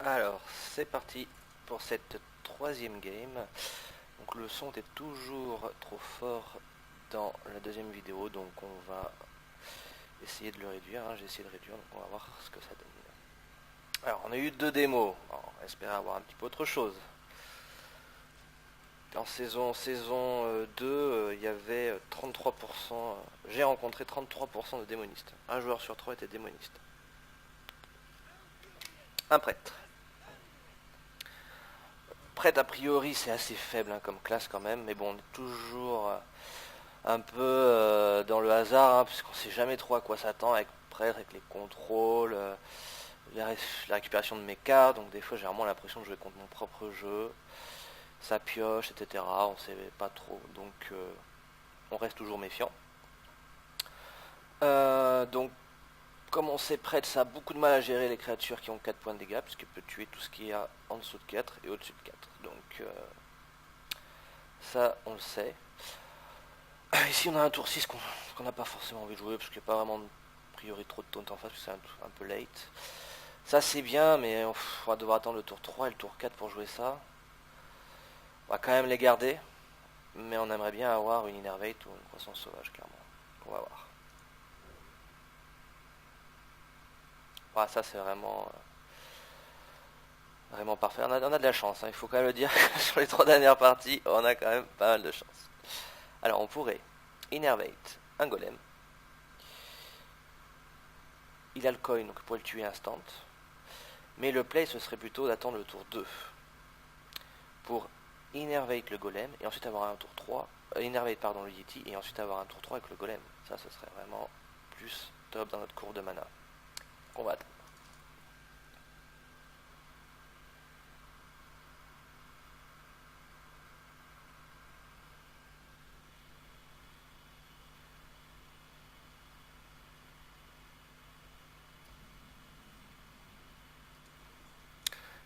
Alors, c'est parti pour cette troisième game. Donc le son est toujours trop fort dans la deuxième vidéo, donc on va essayer de le réduire, hein. J'ai essayé de réduire, donc on va voir ce que ça donne. Alors, on a eu deux démos, alors, on espère avoir un petit peu autre chose. En saison 2, il y avait 33%, j'ai rencontré 33% de démonistes. Un joueur sur trois était démoniste. Un prêtre. Prêtre, a priori, c'est assez faible, hein, comme classe quand même, mais bon, on est toujours un peu dans le hasard, hein, puisqu'on sait jamais trop à quoi s'attendre avec prêtre, avec les contrôles, la récupération de mes cartes, donc des fois j'ai vraiment l'impression de jouer contre mon propre jeu, ça pioche, etc. On sait pas trop, donc on reste toujours méfiant. Donc comme on sait prêtre, ça a beaucoup de mal à gérer les créatures qui ont 4 points de dégâts, puisqu'il peut tuer tout ce qui est en dessous de 4 et au-dessus de 4. Donc ça on le sait. Ici on a un tour 6 qu'on n'a pas forcément envie de jouer, parce qu'il n'y a pas vraiment a priori trop de taunt en face, parce que c'est un peu late. Ça c'est bien, mais on va devoir attendre le tour 3 et le tour 4 pour jouer ça. On va quand même les garder, mais on aimerait bien avoir une Innervate ou une croissance sauvage, clairement. On va voir. Voilà, ça c'est vraiment parfait. On a de la chance, hein. Il faut quand même le dire. Sur les 3 dernières parties, on a quand même pas mal de chance. Alors on pourrait Innervate un golem. Il a le coin, donc on pourrait le tuer instant. Mais le play, ce serait plutôt d'attendre le tour 2 pour Innervate le golem et ensuite avoir un tour 3. Innervate pardon le Yeti et ensuite avoir un tour 3 avec le golem. Ça, ce serait vraiment plus top dans notre cours de mana. On va attendre.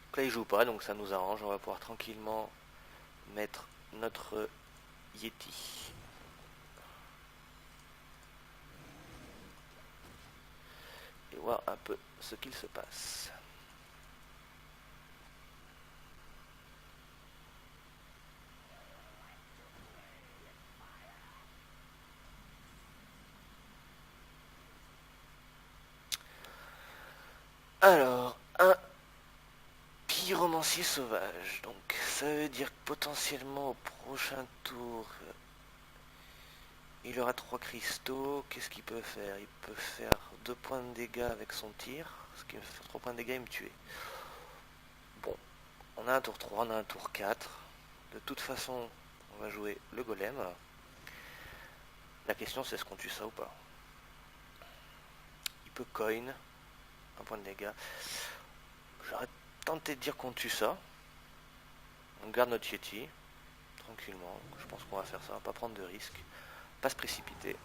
Donc là, il joue pas, donc ça nous arrange. On va pouvoir tranquillement mettre notre Yeti. Et voir un peu ce qu'il se passe. Alors, un pyromancier sauvage. Donc, ça veut dire que potentiellement au prochain tour, il aura 3 cristaux. Qu'est-ce qu'il peut faire? Il peut faire 2 points de dégâts avec son tir. Ce qui me fait 3 points de dégâts et me tuer. Bon, on a un tour 3, on a un tour 4. De toute façon, on va jouer le golem. La question c'est est-ce qu'on tue ça ou pas? Il peut coin, un point de dégâts. J'aurais tenté de dire qu'on tue ça. On garde notre Yeti, tranquillement. Je pense qu'on va faire ça, on va pas prendre de risques. Pas se précipiter.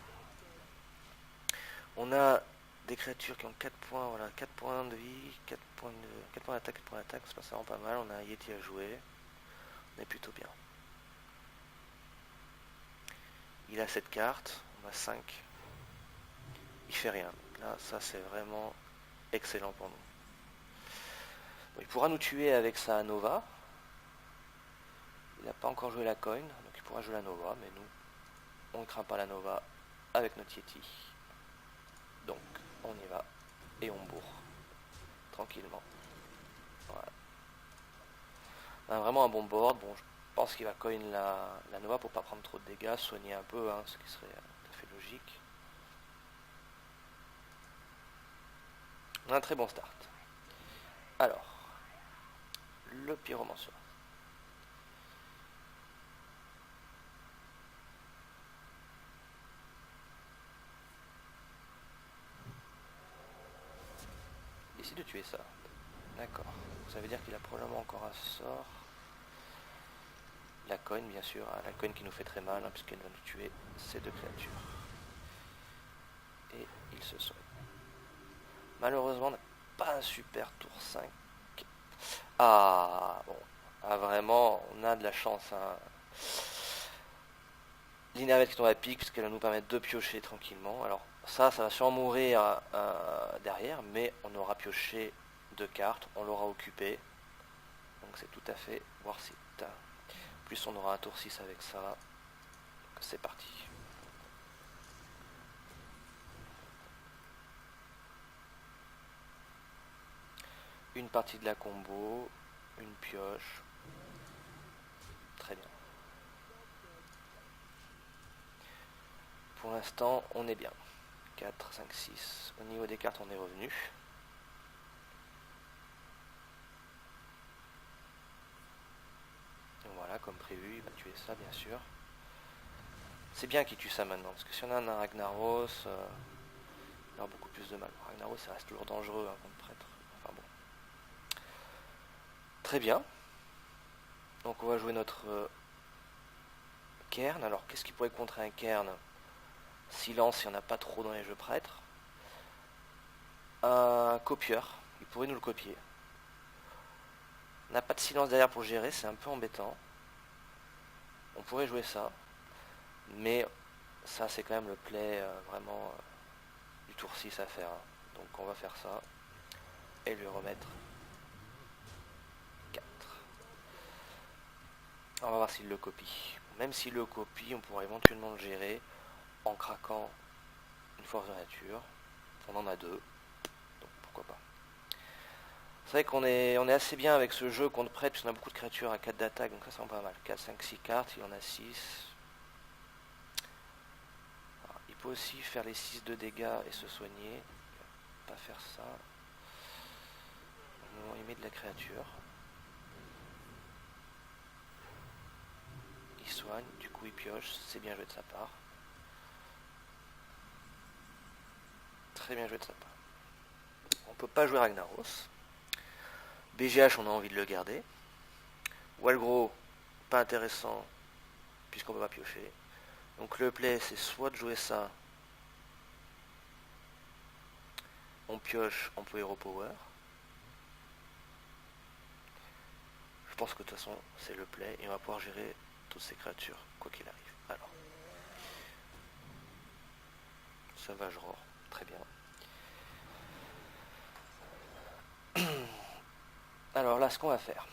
On a des créatures qui ont 4 points, voilà, 4 points de vie, 4 points d'attaque, 4 points d'attaque, ça passe vraiment pas mal. On a un Yeti à jouer. On est plutôt bien. Il a cette carte, on a 5. Il fait rien. Là, ça c'est vraiment excellent pour nous. Bon, il pourra nous tuer avec sa Nova. Il n'a pas encore joué la coin, donc il pourra jouer la Nova, mais nous, on ne craint pas la Nova avec notre Yeti. Donc, on y va et on bourre. Tranquillement. Voilà. On a vraiment un bon board. Bon, je pense qu'il va coin la Nova pour pas prendre trop de dégâts, soigner un peu, hein, ce qui serait tout à fait logique. On a un très bon start. Alors, le pyromancer. Décide de tuer ça. D'accord. Ça veut dire qu'il a probablement encore un sort. La coin, bien sûr. Hein, la coin qui nous fait très mal, hein, puisqu'elle va nous tuer ces deux créatures. Et il se soigne. Malheureusement, on n'a pas un super tour 5. Ah, bon. Ah, vraiment, on a de la chance. Hein. L'innervate qui tombe à pic, puisqu'elle va nous permettre de piocher tranquillement. Alors, ça va sûrement mourir derrière, mais on aura pioché 2 cartes, on l'aura occupé. Donc c'est tout à fait worth it. Plus on aura un tour 6 avec ça. C'est parti. Une partie de la combo, une pioche. Très bien. Pour l'instant, on est bien. 4, 5, 6. Au niveau des cartes, on est revenu. Voilà, comme prévu, il va tuer ça, bien sûr. C'est bien qu'il tue ça maintenant, parce que si on a un Ragnaros, il aura beaucoup plus de mal. Ragnaros, ça reste toujours dangereux hein, contre prêtre. Enfin bon. Très bien. Donc on va jouer notre Cairn. Alors qu'est-ce qui pourrait contrer un Cairn? Silence, il n'y en a pas trop dans les jeux prêtres. Un copieur, il pourrait nous le copier. On n'a pas de silence derrière pour gérer, c'est un peu embêtant. On pourrait jouer ça. Mais ça c'est quand même le play vraiment du tour 6 à faire. Donc on va faire ça. Et lui remettre 4. On va voir s'il le copie. Même s'il le copie, on pourra éventuellement le gérer en craquant une force de nature. On en a 2. Donc pourquoi pas. C'est vrai qu'on est assez bien avec ce jeu contre prêtre, puisqu'on a beaucoup de créatures à 4 d'attaque, donc ça c'est pas mal. 4, 5, 6 cartes, il en a 6. Alors, il peut aussi faire les 6 de dégâts et se soigner. Il va pas faire ça. Il met de la créature. Il soigne, du coup il pioche, c'est bien joué de sa part. Très bien joué de sa part. On peut pas jouer Ragnaros. BGH, on a envie de le garder. Walgro, pas intéressant, puisqu'on peut pas piocher. Donc le play, c'est soit de jouer ça, on pioche, on peut Hero Power. Je pense que de toute façon, c'est le play, et on va pouvoir gérer toutes ces créatures, quoi qu'il arrive. Alors, Sauvage Roar, très bien. Alors là, ce qu'on va faire,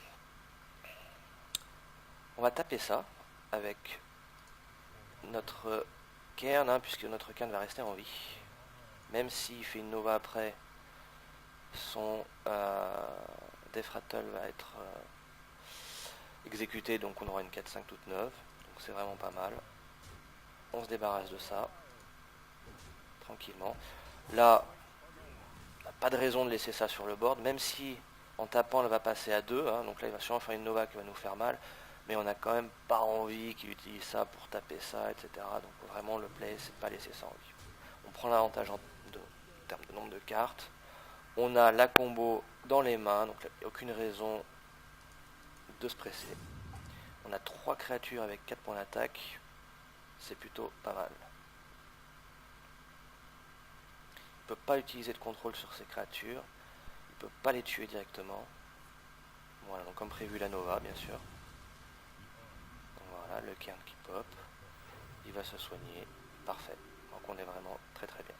on va taper ça avec notre Cairn, hein, puisque notre Cairn va rester en vie. Même s'il fait une Nova après, son Death Rattle va être exécuté, donc on aura une 4-5 toute neuve. Donc c'est vraiment pas mal. On se débarrasse de ça, tranquillement. Là, on n'a pas de raison de laisser ça sur le board, même si en tapant elle va passer à 2, hein, donc là il va sûrement faire une Nova qui va nous faire mal, mais on n'a quand même pas envie qu'il utilise ça pour taper ça, etc. Donc vraiment le play, c'est pas laisser ça en vie. On prend l'avantage en termes de nombre de cartes. On a la combo dans les mains, donc il n'y a aucune raison de se presser. On a 3 créatures avec 4 points d'attaque, c'est plutôt pas mal. Il ne peut pas utiliser de contrôle sur ces créatures, il ne peut pas les tuer directement. Voilà, donc comme prévu la Nova bien sûr. Voilà, le Cairn qui pop, il va se soigner, parfait. Donc on est vraiment très très bien.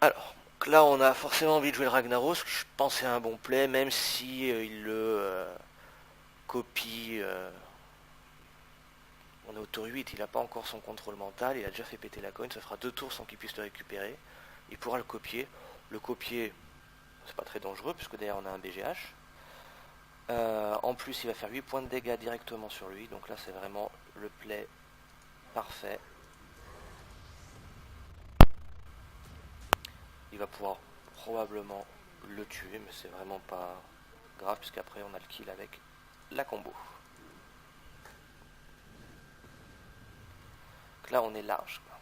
Alors, là on a forcément envie de jouer le Ragnaros, je pense que c'est un bon play, même si il le copie. On est au tour 8, il n'a pas encore son contrôle mental, il a déjà fait péter la coin, ça fera 2 tours sans qu'il puisse le récupérer. Il pourra le copier. Le copier, c'est pas très dangereux, puisque derrière on a un BGH. En plus, il va faire 8 points de dégâts directement sur lui, donc là c'est vraiment le play parfait. Il va pouvoir probablement le tuer, mais c'est vraiment pas grave, puisqu'après on a le kill avec la combo. Donc là on est large, quoi.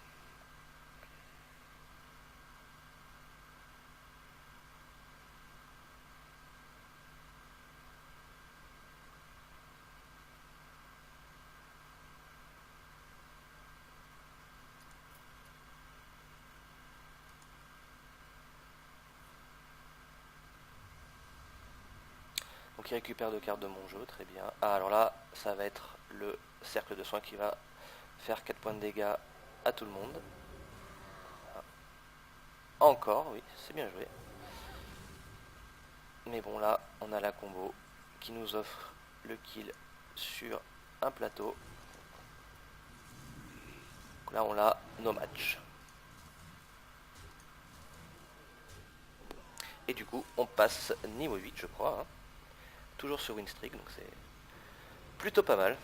Donc il récupère 2 cartes de mon jeu, très bien. Ah, alors là, ça va être le cercle de soins qui va faire 4 points de dégâts à tout le monde. Encore, oui, c'est bien joué. Mais bon, là, on a la combo qui nous offre le kill sur un plateau. Donc là, on a no match. Et du coup, on passe niveau 8, je crois. Hein. Toujours sur win streak, donc c'est plutôt pas mal.